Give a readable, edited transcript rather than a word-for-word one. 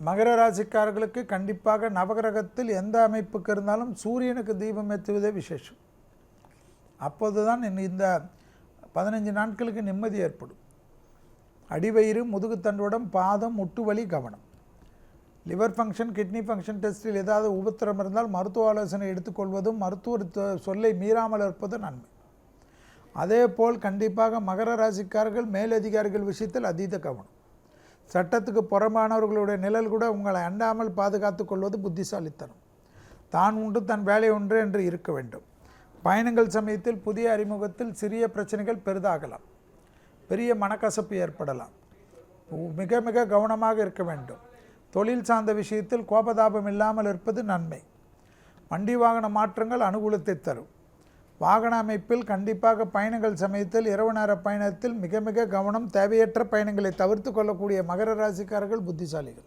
மகர ராசிக்காரர்களுக்கு கண்டிப்பாக நவகிரகத்தில் எந்த அமைப்புக்கு இருந்தாலும் சூரியனுக்கு தீபம் ஏற்றுவதே விசேஷம். அப்போது தான் இந்த 15 நாட்களுக்கு நிம்மதி ஏற்படும். அடிவயிறு, முதுகுத்தண்டுவடம், பாதம், முட்டு வலி கவனம். லிவர் ஃபங்க்ஷன், கிட்னி ஃபங்க்ஷன் டெஸ்ட்டில் ஏதாவது உபத்திரம் இருந்தால் மருத்துவ ஆலோசனை எடுத்துக்கொள்வதும் மருத்துவர் சொல்லை மீறாமல் இருப்பதும் நன்மை. அதே போல் கண்டிப்பாக மகர ராசிக்காரர்கள் மேலதிகாரிகள் விஷயத்தில் அதீத கவனம். சட்டத்துக்கு புறம்பானவர்களுடைய நிழல் கூட உங்களை அண்டாமல் பாதுகாத்து கொள்வது புத்திசாலித்தனம். தான் உண்டு தன் வேலை ஒன்று என்று இருக்க வேண்டும். பயணங்கள் சமயத்தில் புதிய அறிமுகத்தில் சிறிய பிரச்சனைகள் பெரிதாகலாம். பெரிய மனக்கசப்பு ஏற்படலாம். மிக மிக கவனமாக இருக்க வேண்டும். தொழில் சார்ந்த விஷயத்தில் கோபதாபம் இல்லாமல் இருப்பது நன்மை. வண்டி வாகன மாற்றங்கள் அனுகூலத்தை தரும். வாகன அமைப்பில் கண்டிப்பாக பயணங்கள் சமயத்தில் இரவு நேர பயணத்தில் மிக மிக கவனம். தேவையற்ற பயணங்களை தவிர்த்து கொள்ளக்கூடிய மகர ராசிக்காரர்கள் புத்திசாலிகள்.